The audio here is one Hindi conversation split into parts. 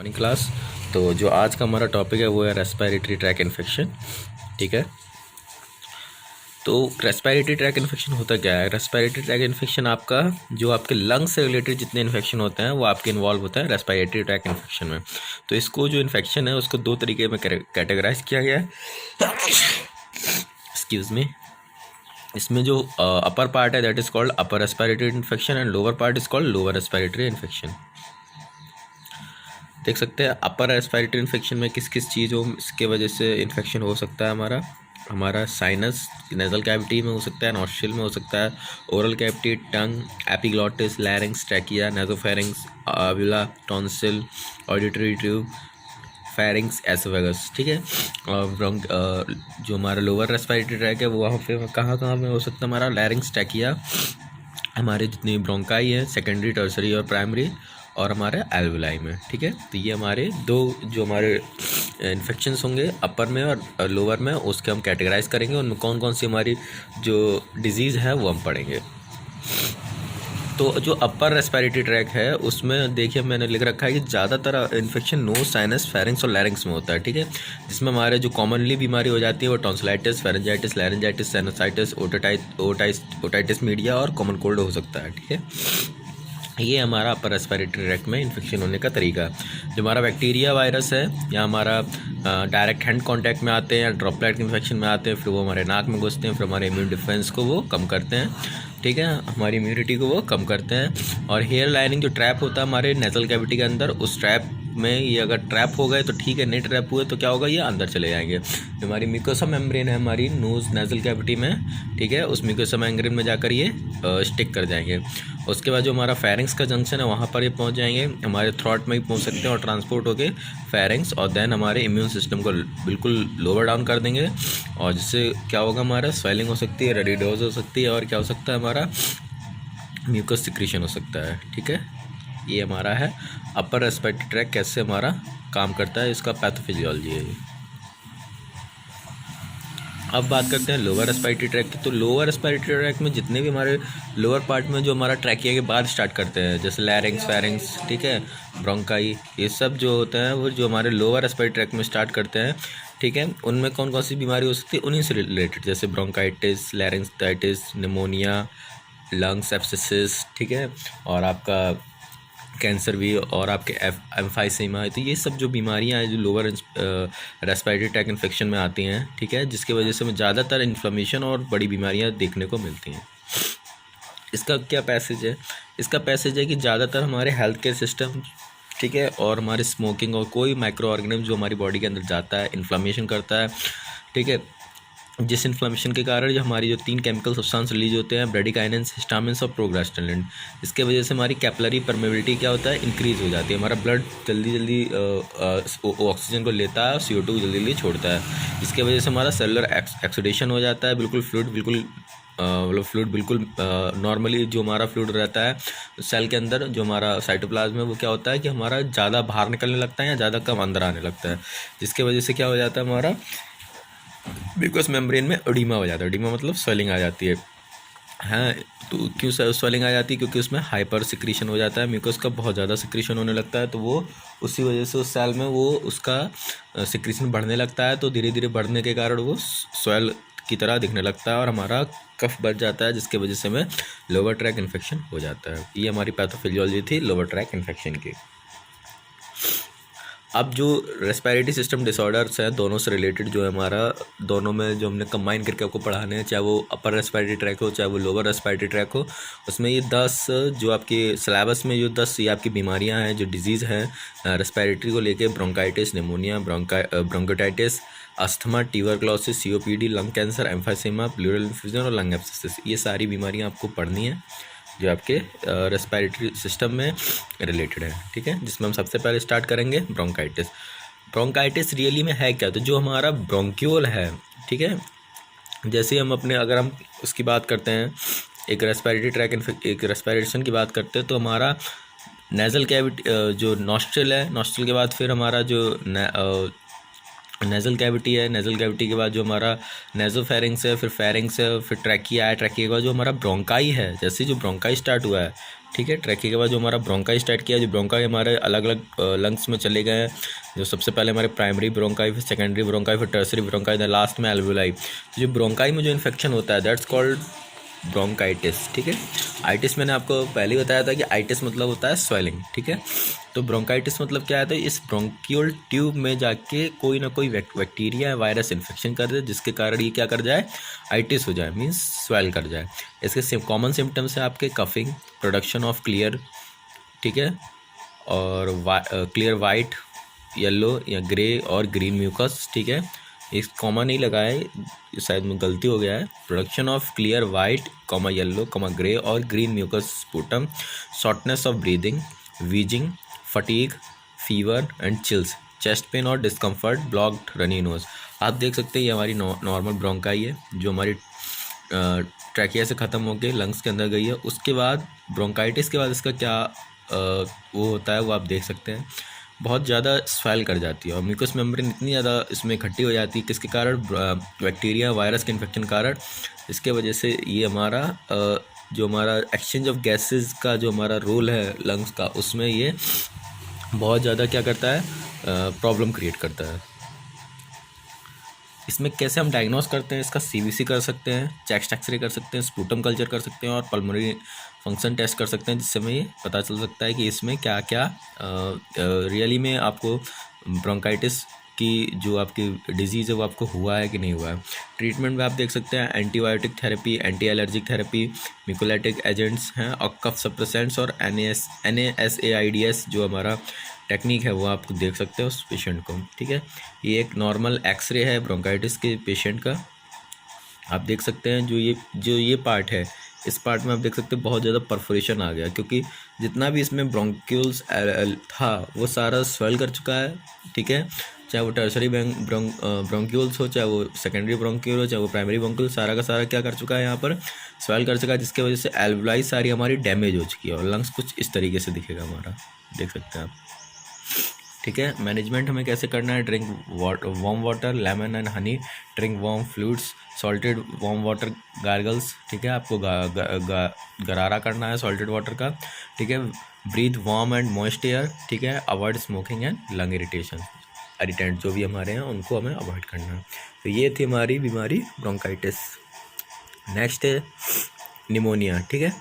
Morning class. तो जो आज का हमारा टॉपिक है वो है रेस्पिरेटरी ट्रैक इन्फेक्शन। ठीक है, तो रेस्पिरेटरी ट्रैक इन्फेक्शन होता क्या है? रेस्पिरेटरी ट्रैक इन्फेक्शन आपका जो आपके लंग्स से रिलेटेड जितने इन्फेक्शन होते हैं वो आपके इन्वॉल्व होता है रेस्पिरेटरी ट्रैक इन्फेक्शन में। तो इसको जो इन्फेक्शन है उसको दो तरीके में कैटेगराइज किया गया है। Excuse me. इसमें जो अपर पार्ट है that is called upper respiratory infection and lower part is called lower respiratory infection. देख सकते हैं अपर रेस्पिरेटरी इन्फेक्शन में किस किस चीज़ों इसके वजह से इन्फेक्शन हो सकता है। हमारा साइनस नेजल कैविटी में हो सकता है, नॉस्ट्रिल में हो सकता है, oral cavity, tongue, epiglottis, larynx, trachea, nasopharynx, uvula, tonsil, auditory tube, pharynx, oesophagus. ठीक है, और जो हमारा लोअर रेस्पिरेटरी ट्रैक है वो वहाँ पे कहाँ कहाँ में हो सकता है? हमारा लैरिंक्स, ट्रैकिया, हमारे जितनी ब्रोंकाई है सेकेंडरी, टर्सरी और प्राइमरी, और हमारे एल्वुलाई में। ठीक है, तो ये हमारे दो जो हमारे इन्फेक्शंस होंगे अपर में और लोअर में, उसके हम कैटेगराइज करेंगे। उनमें कौन कौन सी हमारी जो डिजीज़ है वो हम पढ़ेंगे। तो जो अपर रेस्पिरेटरी ट्रैक है उसमें देखिए मैंने लिख रखा है कि ज़्यादातर इन्फेक्शन नोज, साइनस, फेरिंग्स और लैरिंग्स में होता है। ठीक है, जिसमें हमारे जो कॉमनली बीमारी हो जाती है वो tonsillitis, pharyngitis, laryngitis, sinusitis, otitis media और कॉमन कोल्ड हो सकता है। ठीक है, ये हमारा अपर रेस्पिरेटरी ट्रैक में इन्फेक्शन होने का तरीका। जो हमारा बैक्टीरिया वायरस है या हमारा डायरेक्ट हैंड कांटेक्ट में आते हैं या ड्रॉपलेट इन्फेक्शन में आते हैं, फिर वो हमारे नाक में घुसते हैं, फिर हमारे इम्यून डिफेंस को वो कम करते हैं। ठीक है, हमारी इम्यूनिटी को वो कम करते हैं। और हेयर लाइनिंग जो ट्रैप होता है हमारे नेजल कैविटी के अंदर, उस ट्रैप में ये अगर ट्रैप हो गए तो ठीक है, नहीं ट्रैप हुए तो क्या होगा? ये अंदर चले जाएंगे। जो हमारी म्यूकोसा मेम्ब्रेन है हमारी नोज नेजल कैविटी में, ठीक है, उस म्यूकोसा मेम्ब्रेन में जाकर ये स्टिक कर जाएंगे। उसके बाद जो हमारा फेरिंग्स का जंक्शन है वहाँ पर ये पहुँच जाएंगे, हमारे थ्रॉट में ही पहुँच सकते हैं और ट्रांसपोर्ट होके फेरिंग्स और देन हमारे इम्यून सिस्टम को बिल्कुल लोअर डाउन कर देंगे। और जिससे क्या होगा? हमारा स्वेलिंग हो सकती है, रेडिडोज हो सकती है, और क्या हो सकता है? हमारा म्यूकस सिक्रीशन हो सकता है। ठीक है, ये हमारा है अपर रेस्पिरेटरी ट्रैक कैसे हमारा काम करता है, इसका पैथोफिजियोलॉजी है ये। अब बात करते हैं लोअर रेस्पिरेटरी ट्रैक की। तो लोअर रेस्पिरेटरी ट्रैक में जितने भी हमारे लोअर पार्ट में जो हमारा ट्रैकिया के बाद स्टार्ट करते हैं, जैसे लैरिंग्स, फेरिंग्स, ठीक है, ब्रोंकाई, ये सब जो होते हैं वो जो हमारे लोअर रेस्पिरेटरी ट्रैक में स्टार्ट करते हैं। ठीक है, उनमें कौन कौन सी बीमारी हो सकती है उन्हीं से रिलेटेड, जैसे ब्रोंकाइटिस, लैरिंगिटिस, निमोनिया, लंग्स एब्सेसिस, ठीक है, और आपका कैंसर भी, और आपके एम्फाइसेमा। तो ये सब जो बीमारियां हैं जो लोअर रेस्पिरेटरी ट्रैक इन्फेक्शन में आती हैं, ठीक है, जिसकी वजह से हमें ज़्यादातर इन्फ्लेमेशन और बड़ी बीमारियां देखने को मिलती हैं। इसका क्या पैसेज है? इसका पैसेज है कि ज़्यादातर हमारे हेल्थ केयर सिस्टम, ठीक है, और हमारे स्मोकिंग और कोई माइक्रो ऑर्गेनिज्म जो हमारी बॉडी के अंदर जाता है इन्फ्लेमेशन करता है। ठीक है, जिस इन्फ्लेमेशन के कारण जो हमारी जो 3 केमिकल सब्सटेंस रिलीज होते हैं, ब्रेडिकाइनेंस, हिस्टामिन्स और प्रोगेस्टेरोन, इसके वजह से हमारी कैपिलरी परमेबिलिटी क्या होता है? इंक्रीज़ हो जाती है। हमारा ब्लड जल्दी जल्दी ऑक्सीजन को लेता है और CO2 जल्दी जल्दी छोड़ता है। इसके वजह से हमारा सेलुलर एक्सुडेशन हो जाता है, बिल्कुल फ्लूइड बिल्कुल नॉर्मली जो हमारा फ्लूइड रहता है सेल के अंदर, जो हमारा साइटोप्लाज्म है, वो क्या होता है कि हमारा ज़्यादा बाहर निकलने लगता है या ज़्यादा कम अंदर आने लगता है, जिसके वजह से क्या हो जाता है? हमारा म्यूकस मेम्ब्रेन में एडिमा हो जाता है। एडिमा मतलब स्वेलिंग आ जाती है। हाँ, तो क्यों स्वेलिंग आ जाती है? क्योंकि उसमें हाइपर सिक्रीशन हो जाता है, म्यूकस का बहुत ज़्यादा सिक्रीशन होने लगता है, तो वो उसी वजह से उस सेल में वो उसका सिक्रीशन बढ़ने लगता है। तो धीरे धीरे बढ़ने के कारण वो स्वेल की तरह दिखने लगता है और हमारा कफ बढ़ जाता है, जिसके वजह से हमें लोअर ट्रैक इन्फेक्शन हो जाता है। ये हमारी पैथोफिजियोलॉजी थी लोअर ट्रैक इन्फेक्शन की। अब जो रेस्पिरेटरी सिस्टम डिसऑर्डर्स हैं दोनों से रिलेटेड जो है हमारा, दोनों में जो हमने कंबाइन करके आपको पढ़ाने हैं, चाहे वो अपर रेस्पिरेटरी ट्रैक हो चाहे वो लोअर रेस्पिरेटरी ट्रैक हो, उसमें ये 10 जो आपके सिलेबस में जो 10 ये आपकी बीमारियां हैं जो डिजीज़ हैं रेस्पिरेटरी को लेके, bronchitis, pneumonia, bronchiolitis, asthma, tuberculosis, COPD, lung cancer, emphysema, pleural infusion और लंग एब्सेसिस, ये सारी बीमारियां आपको पढ़नी है जो आपके रेस्पिरेटरी सिस्टम में रिलेटेड है। ठीक है, जिसमें हम सबसे पहले स्टार्ट करेंगे ब्रोंकाइटिस। ब्रोंकाइटिस रियली में है क्या? तो जो हमारा ब्रोंक्यूल है, ठीक है, जैसे हम अगर हम उसकी बात करते हैं, एक रेस्पिरेशन की बात करते हैं, तो हमारा नेजल कैविटी जो नॉस्ट्रिल है, नॉस्ट्रिल के बाद फिर हमारा जो नेजल कैविटी है, नेजल कैविटी के बाद जो हमारा नेजोफेरिंग्स है, फिर फेरिंग्स है, फिर ट्रैकिया है, ट्रैकिया के बाद जो हमारा ब्रोंकाई है, जैसे जो ब्रोंकाई स्टार्ट हुआ है, ठीक है। ट्रैकिया के बाद जो हमारा ब्रोंकाई स्टार्ट किया, जो ब्रोंकाई हमारे अलग अलग लंग्स में चले गए हैं, जो सबसे पहले हमारे प्राइमरी ब्रोंकाई, फिर सेकेंडरी ब्रोंकाई, फिर टर्सरी ब्रोंकाई, देन लास्ट में एल्वुलाई। तो जो ब्रोंकाई में जो इन्फेक्शन होता है दैट्स कॉल्ड ब्रोंकाइटिस। ठीक है। आइटिस मैंने आपको पहले ही बताया था कि आइटिस मतलब होता है स्वेलिंग। ठीक है। तो ब्रोंकाइटिस मतलब क्या है, तो इस ब्रोंकियल ट्यूब में जाके कोई ना कोई बैक्टीरिया या वायरस इन्फेक्शन कर दे, जिसके कारण ये क्या कर जाए, आइटिस हो जाए, मीन्स स्वेल कर जाए। इसके कॉमन सिम्टम्स है आपके कफिंग, प्रोडक्शन ऑफ क्लियर, ठीक है, और क्लियर वाइट, येलो या ग्रे और ग्रीन म्यूकस। ठीक है। इस कॉमा नहीं लगा है, शायद में गलती हो गया है। Production of clear white comma yellow comma grey और green mucus sputum, shortness of breathing, wheezing, fatigue, fever and chills, chest pain और डिस्कम्फर्ट, ब्लॉक्ड रनी नोज। आप देख सकते हैं ये हमारी नॉर्मल ब्रोंकाई है जो हमारी ट्रैकिया से ख़त्म होकर लंग्स के अंदर गई है। उसके बाद ब्रोंकाइटिस के बाद इसका क्या वो होता है वो आप देख सकते हैं, बहुत ज़्यादा स्वेल कर जाती है और म्यूकस मेम्ब्रेन इतनी ज़्यादा इसमें इकट्ठी हो जाती है, किसके कारण, बैक्टीरिया वायरस के इन्फेक्शन कारण। इसके वजह से ये हमारा जो हमारा एक्सचेंज ऑफ गैसेस का जो हमारा रोल है लंग्स का, उसमें ये बहुत ज़्यादा क्या करता है, प्रॉब्लम क्रिएट करता है। इसमें कैसे हम डायग्नोस करते हैं, इसका सीवीसी कर सकते हैं, चेस्ट एक्सरे कर सकते हैं, स्पूटम कल्चर कर सकते हैं और पल्मोनरी फंक्शन टेस्ट कर सकते हैं, जिससे हमें ये पता चल सकता है कि इसमें क्या क्या रियली में आपको ब्रोंकाइटिस की जो आपकी डिजीज़ है वो आपको हुआ है कि नहीं हुआ है। ट्रीटमेंट में आप देख सकते हैं antibiotic therapy, anti allergic therapy, mucolytic agents हैं और कफ सप्रेसेंट्स और NSAIDs जो हमारा टेक्निक है वो आप देख सकते हो उस पेशेंट को। ठीक है। ये एक नॉर्मल एक्सरे है ब्रोंकाइटिस के पेशेंट का। आप देख सकते हैं जो ये पार्ट है, इस पार्ट में आप देख सकते हैं बहुत ज़्यादा परफोरेशन आ गया, क्योंकि जितना भी इसमें ब्रोंक्यूल्स था वो सारा स्वेल कर चुका है। ठीक है। चाहे वो टर्सरी ब्रोंक्यूल्स हो, चाहे वो सेकेंडरी ब्रोंक्यूल हो, चाहे वो प्राइमरी ब्रोंक्यूल, सारा का सारा क्या कर चुका है, यहाँ पर स्वेल कर चुका है, जिसकी वजह से एल्वुलाई सारी हमारी डैमेज हो चुकी है और लंग्स कुछ इस तरीके से दिखेगा हमारा, देख सकते हैं आप। ठीक है। मैनेजमेंट हमें कैसे करना है, drink warm water, lemon and honey, drink warm fluids, salted warm water gargles. ठीक है। आपको गरारा करना है सॉल्टेड वाटर का। ठीक है। Breathe warm and moist air. ठीक है। Avoid smoking and lung irritation, irritant जो भी हमारे हैं उनको हमें अवॉइड करना है। तो ये थी हमारी बीमारी ब्रोंकाइटिस। नेक्स्ट है निमोनिया। ठीक है।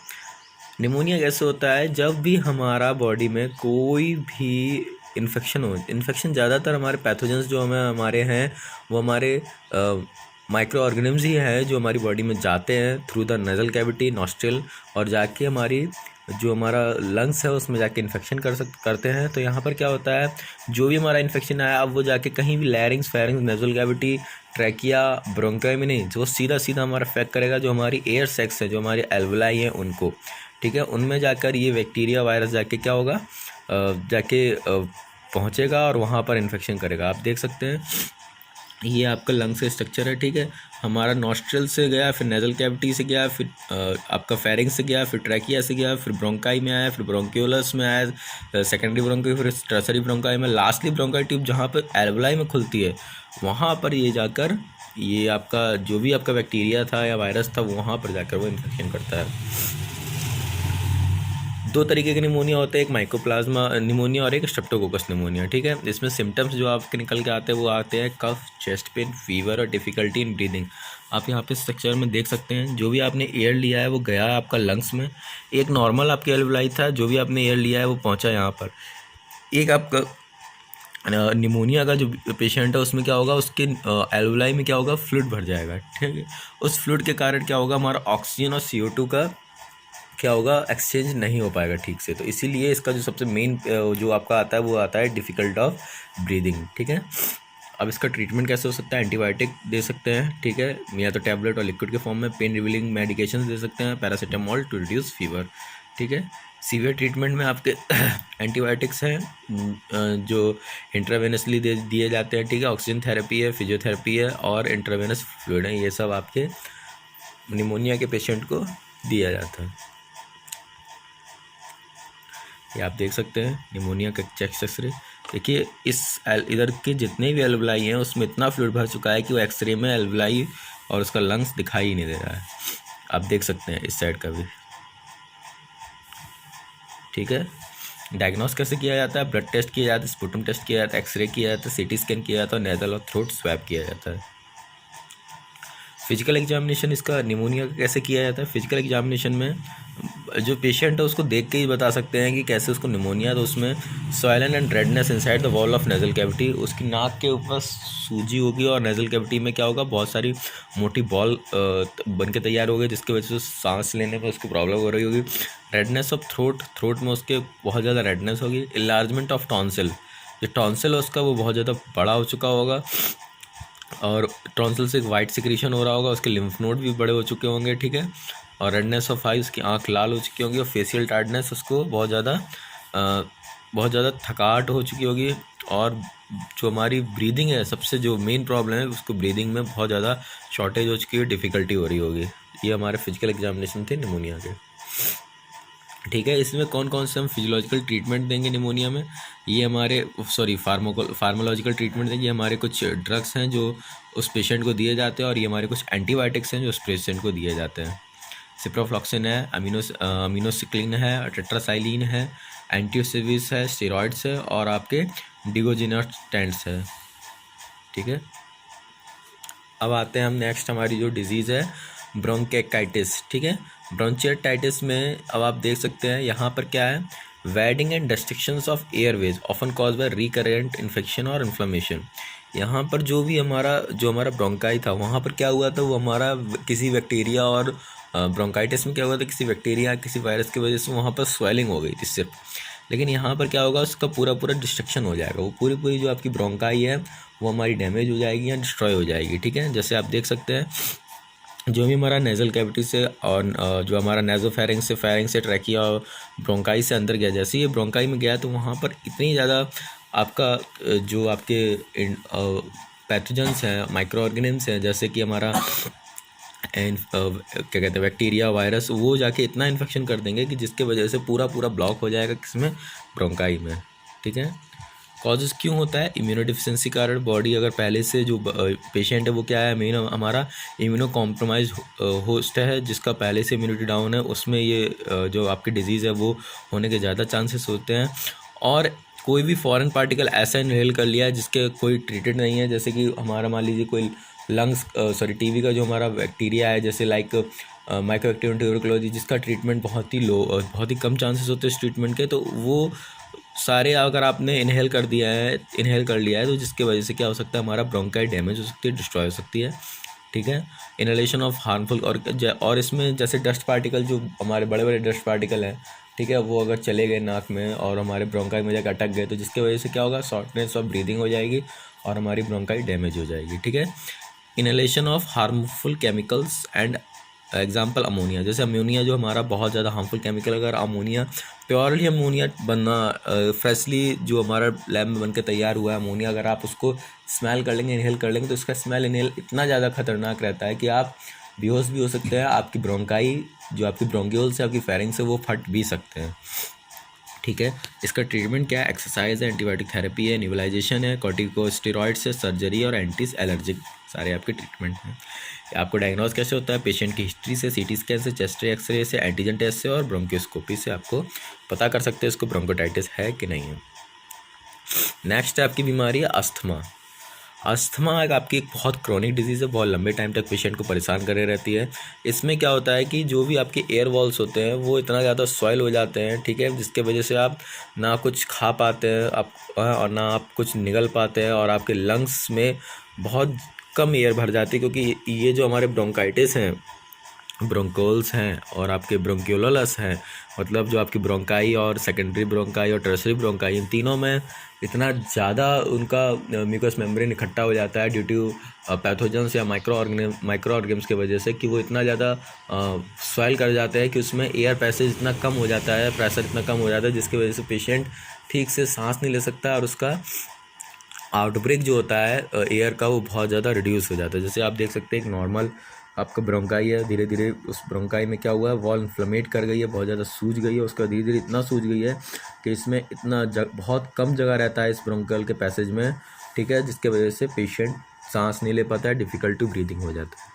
निमोनिया कैसे होता है, जब भी हमारा बॉडी में कोई भी इन्फेक्शन हो, इन्फेक्शन ज़्यादातर हमारे पैथोजेंस जो हमारे हैं वो हमारे माइक्रो ऑर्गेनिम्स ही हैं जो हमारी बॉडी में जाते हैं through the nasal cavity, nostril, और जाके हमारी जो हमारा लंग्स है उसमें जाके इन्फेक्शन करते हैं। तो यहाँ पर क्या होता है, जो भी हमारा इन्फेक्शन आया अब वो जाके कहीं भी लैरिंग्स, pharynx, nasal cavity, trachea, bronchi में नहीं, जो सीधा हमारा अफेक्ट करेगा जो हमारी एयर सेक्स है, जो हमारी एल्वुलाई हैं उनको। ठीक है। उनमें जाकर ये बैक्टीरिया वायरस जाके क्या होगा, जाके पहुँचेगा और वहाँ पर इन्फेक्शन करेगा। आप देख सकते हैं ये आपका लंग्स का स्ट्रक्चर है। ठीक है। हमारा नॉस्ट्रल से गया, फिर नेजल कैविटी से गया, फिर आपका फेरिंग्स से गया, फिर ट्रैकिया से गया, फिर ब्रोंकाई में आया, फिर ब्रोंक्यूलस में आया, सेकेंडरी ब्रोंकाई, फिर टर्सरी ब्रोंकाई में, लास्टली ब्रोंकाई ट्यूब जहाँ पर एल्वुलाई में खुलती है वहाँ पर ये जाकर ये आपका जो भी आपका बैक्टीरिया था या वायरस था वहाँ पर जाकर वो इन्फेक्शन करता है। दो तरीके के निमोनिया होते हैं, एक माइकोप्लाज्मा निमोनिया और एक स्ट्रेप्टोकोकस निमोनिया। ठीक है। इसमें सिम्टम्स जो आपके निकल के आते हैं वो आते हैं कफ, चेस्ट पेन, फीवर और डिफ़िकल्टी इन ब्रीदिंग। आप यहाँ पे स्ट्रक्चर में देख सकते हैं जो भी आपने एयर लिया है वो गया है आपका लंग्स में। एक नॉर्मल आपके एल्वुलाई था, जो भी आपने एयर लिया है वो पहुँचा यहाँ पर। एक आपका निमोनिया का जो पेशेंट है उसमें क्या होगा, उसके एल्वुलाई में क्या होगा, फ्लूइड भर जाएगा। ठीक है। उस फ्लूइड के कारण क्या होगा, हमारा ऑक्सीजन और CO2 का क्या होगा, एक्सचेंज नहीं हो पाएगा ठीक से। तो इसीलिए इसका जो सबसे मेन जो आपका आता है वो आता है डिफ़िकल्ट ऑफ ब्रीदिंग। ठीक है। अब इसका ट्रीटमेंट कैसे हो सकता है, एंटीबायोटिक दे सकते हैं। ठीक है। या तो टैबलेट और लिक्विड के फॉर्म में, पेन रिलीविंग मेडिकेशन दे सकते हैं, पैरासीटामोल टू रिड्यूस फीवर। ठीक है। सीवियर ट्रीटमेंट में आपके एंटीबायोटिक्स हैं जो इंट्रावेनसली दिए जाते हैं। ठीक है। ऑक्सीजन थेरेपी है, फिजियोथेरेपी है और इंट्रावेनस फ्लूइड है, ये सब आपके निमोनिया के पेशेंट को दिया जाता है। ये आप देख सकते हैं निमोनिया का चेस्ट एक्सरे। देखिए इधर के जितने भी एल्वुलाई हैं उसमें इतना फ्लूइड भर चुका है कि वो एक्सरे में एल्वुलाई और उसका लंग्स दिखाई ही नहीं दे रहा है। आप देख सकते हैं इस साइड का भी। ठीक है। डायग्नोस कैसे किया जाता है? ब्लड टेस्ट किया जाता है, स्पुटम टेस्ट किया जाता है, एक्सरे किया जाता है, सीटी स्कैन किया जाता है, नेजल और थ्रोट स्वैब किया जाता है। फिजिकल एग्जामिनेशन इसका निमोनिया का कैसे किया जाता है? फिजिकल एग्जामिनेशन में जो पेशेंट है उसको देख के ही बता सकते हैं कि कैसे उसको निमोनिया। तो उसमें swollen and redness inside the wall of nasal cavity, उसकी नाक के ऊपर सूजी होगी और नेजल कैविटी में क्या होगा, बहुत सारी मोटी बॉल बन के तैयार हो गई, जिसकी वजह से सांस लेने में उसको प्रॉब्लम हो रही होगी। रेडनेस ऑफ थ्रोट में उसके बहुत ज़्यादा रेडनेस होगी। इलार्जमेंट ऑफ टॉन्सिल, जो टॉन्सिल है उसका वो बहुत ज़्यादा बड़ा हो चुका होगा और टॉन्सिल से एक वाइट सिक्रीशन हो रहा होगा, उसके लिम्फ नोड भी बड़े हो चुके होंगे, ठीक है। और रेडनेस ऑफ आई, उसकी आंख लाल हो चुकी होगी। और फेशियल टायर्डनेस, उसको बहुत ज़्यादा थकावट हो चुकी होगी। और जो हमारी ब्रीदिंग है, सबसे जो मेन प्रॉब्लम है उसको ब्रीदिंग में बहुत ज़्यादा शॉर्टेज हो चुकी है, डिफ़िकल्टी हो रही होगी। ये हमारे फिजिकल एग्जामिनेशन थे निमोनिया के, ठीक है। इसमें कौन कौन से हम फिजियोलॉजिकल ट्रीटमेंट देंगे निमोनिया में? ये हमारे फार्माकोलॉजिकल ट्रीटमेंट देंगे। हमारे कुछ ड्रग्स हैं जो उस पेशेंट को दिए जाते हैं, और ये हमारे कुछ एंटीबायोटिक्स हैं जो उस पेशेंट को दिए जाते हैं। सिप्रोफ्लॉक्सिन है, अमीनोसिक्लिन है, टेट्रासाइलिन है, एंटीसिविस है, स्टेरॉइड्स है, और आपके डिगोजिनेटेंट्स है, ठीक है। अब आते हैं हम नेक्स्ट, हमारी जो डिजीज़ है ब्रोंकाइटिस, ठीक है। ब्रोंचियोटाइटिस में अब आप देख सकते हैं यहाँ पर क्या है, wedding and destructions of Airways often cause by recurrent infection और इन्फ्लेमेशन। यहाँ पर जो हमारा ब्रोंकाई था, वहाँ पर क्या हुआ था, वो हमारा किसी बैक्टीरिया, और ब्रोंकाइटिस में क्या हुआ था, किसी बैक्टीरिया किसी वायरस की वजह से वहाँ पर स्वेलिंग हो गई थी सिर्फ। लेकिन यहाँ पर क्या होगा, उसका पूरा डिस्ट्रक्शन हो जाएगा, वो पूरी जो आपकी ब्रोंकाई है वो हमारी डैमेज हो जाएगी या डिस्ट्रॉय हो जाएगी, ठीक है। जैसे आप देख सकते हैं, जो भी हमारा नेज़ल कैविटी से और जो हमारा फेरिंग से ट्रैकिया और ब्रोंकाई से अंदर गया, जैसे ये ब्रोंकाई में गया तो वहाँ पर इतनी ज़्यादा आपका जो आपके पैथोजेंस हैं, माइक्रो ऑर्गेनिम्स हैं, जैसे कि हमारा क्या कहते हैं बैक्टीरिया, वायरस, वो जाके इतना इन्फेक्शन कर देंगे कि जिसके वजह से पूरा ब्लॉक हो जाएगा किसमें, ब्रोंकाई में, ठीक है। कॉजेज़ क्यों होता है? इम्यूनो डिफिशिएंसी कारण। बॉडी अगर पहले से जो पेशेंट है वो क्या है, हमारा इम्यूनो कॉम्प्रोमाइज होस्ट है, जिसका पहले से इम्यूनिटी डाउन है, उसमें ये जो आपकी डिजीज़ है वो होने के ज़्यादा चांसेस होते हैं। और कोई भी फॉरेन पार्टिकल ऐसा इनहेल कर लिया है जिसके कोई ट्रीटेड नहीं है, जैसे कि हमारा मान लीजिए कोई टीबी का जो हमारा बैक्टीरिया है, जैसे लाइक माइकोबैक्टीरियम ट्यूबरकुलोसिस, जिसका ट्रीटमेंट बहुत ही कम चांसेस होते हैं इस ट्रीटमेंट के, तो वो सारे अगर आपने इनहेल कर लिया है तो जिसकी वजह से क्या हो सकता है, हमारा ब्रोंकाई डैमेज हो सकती है, डिस्ट्रॉय हो सकती है, ठीक है। इनहेलेशन ऑफ हार्मफुल, और इसमें जैसे डस्ट पार्टिकल, जो हमारे बड़े डस्ट पार्टिकल हैं, ठीक है, वो अगर चले गए नाक में और हमारे ब्रोंकाई में जाकर अटक गए, तो जिसकी वजह से क्या होगा, शॉर्टनेस ऑफ ब्रीदिंग हो जाएगी और हमारी ब्रोंकाई डैमेज हो जाएगी, ठीक है। Inhalation of harmful chemicals and example ammonia, जैसे अमोनिया जो हमारा बहुत ज़्यादा हार्मफुल केमिकल, अगर अमोनिया प्योरली अमोनिया बनना फ्रेशली जो हमारा लैब में बनकर तैयार हुआ है अमोनिया, अगर आप उसको स्मेल कर लेंगे, इनहेल कर लेंगे, तो इसका स्मेल इनहेल इतना ज़्यादा खतरनाक रहता है कि आप बेहोश भी हो सकते हैं, आपकी ब्रोंकाई जो आपकी ब्रोंक्यूल्स है, आपकी फेरिंग से वो फट भी सकते हैं, ठीक है। इसका ट्रीटमेंट क्या है? एक्सरसाइज है, एंटीबायोटिक थेरेपी है, न्यूबलाइजेशन है, कॉर्टिकोस्टेरॉइड्स है, सर्जरी और एंटीज एलर्जिक, सारे आपके ट्रीटमेंट हैं। आपको डायग्नोज कैसे होता है? पेशेंट की हिस्ट्री से, सीटी स्कैन से, चेस्ट एक्सरे से, एंटीजन टेस्ट से और ब्रोंकोस्कोपी से आपको पता कर सकते हैं इसको ब्रोंकोटाइटिस है कि नहीं है। नेक्स्ट है आपकी बीमारी है अस्थमा। अस्थमा आपकी एक बहुत क्रॉनिक डिजीज़ है, बहुत लंबे टाइम तक पेशेंट को परेशान करे रहती है। इसमें क्या होता है कि जो भी आपके एयर वॉल्स होते हैं वो इतना ज़्यादा सॉइल हो जाते हैं, ठीक है, जिसके वजह से आप ना कुछ खा पाते हैं आप, और ना आप कुछ निगल पाते हैं, और आपके लंग्स में बहुत कम एयर भर जाती है, क्योंकि ये जो हमारे ब्रोंकाइटिस हैं, ब्रोंकोल्स हैं और आपके ब्रोंक्यूलस हैं, मतलब जो आपकी ब्रोंकाई और सेकेंडरी ब्रोंकाई और टर्सरी ब्रोंकाई, इन तीनों में इतना ज़्यादा उनका म्यूकस मेम्ब्रेन इकट्ठा हो जाता है ड्यू टू पैथोजेंस या माइक्रो ऑर्गेनिम्स की वजह से, कि वो इतना ज़्यादा स्वेल कर जाते हैं कि उसमें एयर पैसेज इतना कम हो जाता है, प्रेशर इतना कम हो जाता है, जिसकी वजह से पेशेंट ठीक से सांस नहीं ले सकता, और उसका आउटब्रेक जो होता है एयर का वो बहुत ज़्यादा रिड्यूस हो जाता है। जैसे आप देख सकते हैं एक नॉर्मल आपका ब्रोंकाई है, धीरे धीरे उस ब्रोंकाई में क्या हुआ है, वॉल इन्फ्लेमेट कर गई है, बहुत ज़्यादा सूज गई है, उसका धीरे धीरे इतना सूज गई है कि इसमें इतना बहुत कम जगह रहता है इस ब्रोंकल के पैसेज में, ठीक है, जिसके वजह से पेशेंट सांस नहीं ले पाता है, डिफ़िकल्ट टू ब्रीदिंग हो जाता है।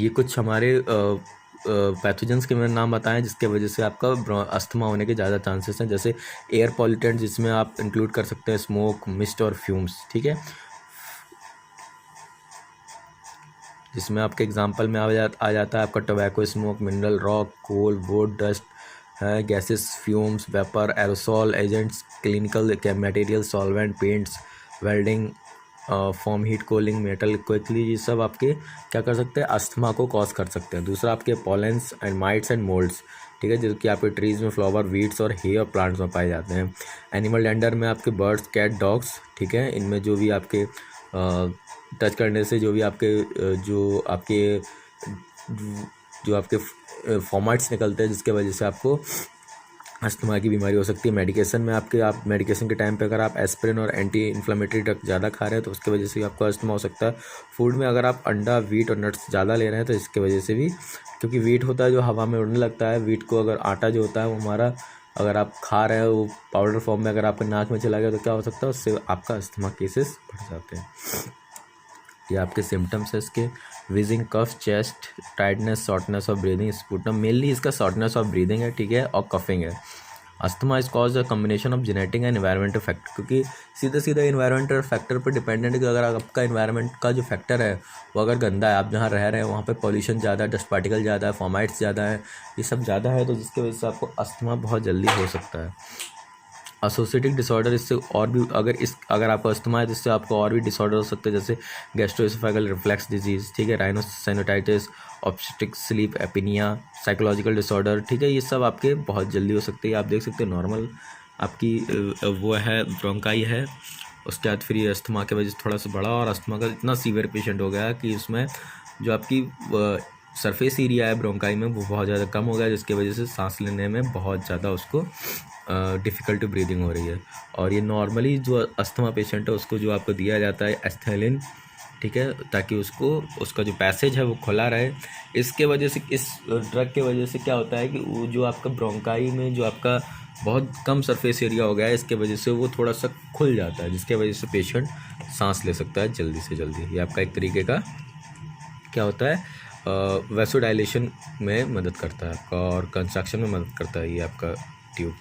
ये कुछ हमारे पैथोजेंस के मैंने नाम बताएं जिसके वजह से आपका अस्थमा होने के ज़्यादा चांसेस हैं, जैसे एयर पॉल्यूटेंट जिसमें आप इंक्लूड कर सकते हैं स्मोक, मिस्ट और फ्यूम्स, ठीक है, जिसमें आपके एग्जांपल में आ जाता है आपका tobacco smoke, mineral rock, coal, wood, dust है, gases, fumes, vapour, aerosol agents, clinical material, solvent, paints, welding, form heat cooling, metal quickly, ये सब आपके क्या कर सकते हैं, अस्थमा को कॉज कर सकते हैं। दूसरा आपके pollens and mites and moulds, ठीक है, जो कि आपके ट्रीज़ में फ्लावर, वीड्स और हेयर प्लांट्स में पाए जाते हैं। एनिमल डेंडर में आपके बर्ड्स, कैट, डॉग्स, ठीक है, इनमें जो भी आपके टच करने से जो भी आपके जो आपके फॉर्मेट्स निकलते हैं जिसके वजह से आपको अस्थमा की बीमारी हो सकती है। मेडिकेशन में आप मेडिकेशन के टाइम पे अगर आप एस्पिरिन और एंटी इन्फ्लेमेटरी ड्रग ज़्यादा खा रहे हैं तो उसकी वजह से भी आपको अस्थमा हो सकता है। फूड में अगर आप अंडा, वीट और नट्स ज़्यादा ले रहे हैं तो इसके वजह से भी, क्योंकि वीट होता है जो हवा में उड़ने लगता है, वीट को अगर आटा जो होता है वो हमारा अगर आप खा रहे हो वो पाउडर फॉर्म में अगर आपके नाक में चला गया तो क्या हो सकता है, उससे आपका अस्थमा केसेस बढ़ जाते हैं। ये आपके सिम्टम्स है इसके, wheezing, cough, chest tightness, shortness of breathing, sputum, mainly इसका शॉर्टनेस ऑफ ब्रीदिंग है, ठीक है, और कफिंग है। Asthma is cause a combination of genetic and environmental factor, क्योंकि सीधा एनवायरमेंटल फैक्टर पर डिपेंडेंट है कि अगर आपका एनवायरमेंट का जो फैक्टर है वो अगर गंदा है, आप जहाँ रह रहे हैं वहाँ पे पॉल्यूशन ज़्यादा है, डस्ट पार्टिकल ज़्यादा है, फॉर्माइट्स ज़्यादा है, ये सब ज़्यादा है, तो जिसकी वजह से आपको अस्थमा बहुत जल्दी हो सकता है। एसोसिएटिव डिसऑर्डर, इससे और भी अगर आपको अस्थमा है तो इससे आपको और भी डिसऑर्डर हो सकते हैं, जैसे गैस्ट्रोएसोफेगल रिफ्लक्स डिजीज़, ठीक है, rhinosinusitis, obstructive sleep apnoea, psychological disorder, ठीक है, ये सब आपके बहुत जल्दी हो सकते हैं। आप देख सकते हैं नॉर्मल आपकी वो है ब्रोंकाई है, उसके बाद फिर ये अस्थमा की वजह से थोड़ा सा बड़ा और अस्थमा का इतना सीवियर पेशेंट हो गया कि उसमें जो आपकी सरफेस एरिया है ब्रोंकाई में वो बहुत ज़्यादा कम हो गया, जिसकी वजह से सांस लेने में बहुत ज़्यादा उसको डिफ़िकल्टी ब्रीदिंग हो रही है। और ये नॉर्मली जो अस्थमा पेशेंट है उसको जो आपको दिया जाता है एस्थेलिन, ठीक है, ताकि उसका जो पैसेज है वो खुला रहे। इसके वजह से, इस ड्रग के वजह से क्या होता है कि वो जो आपका ब्रोंकाई में जो आपका बहुत कम सरफेस एरिया हो गया है, इसके वजह से वो थोड़ा सा खुल जाता है, जिसके वजह से पेशेंट सांस ले सकता है जल्दी से जल्दी। ये आपका एक तरीके का क्या होता है, वैसोडाइलेशन में मदद करता है आपका और कंस्ट्रक्शन में मदद करता है ये आपका ट्यूब,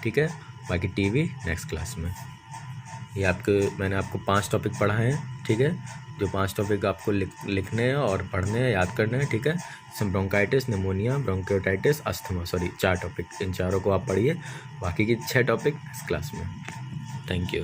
ठीक है। बाकी टीवी नेक्स्ट क्लास में। ये मैंने आपको 5 टॉपिक पढ़ाए हैं, ठीक है, जो 5 टॉपिक आपको लिखने हैं और पढ़ने हैं, याद करने हैं, ठीक है। ब्रोंकाइटिस, निमोनिया, ब्रोंकियोटाइटिस, अस्थमा, 4 टॉपिक, इन चारों को आप पढ़िए, बाकी की 6 टॉपिक नेक्स्ट क्लास में। Thank you.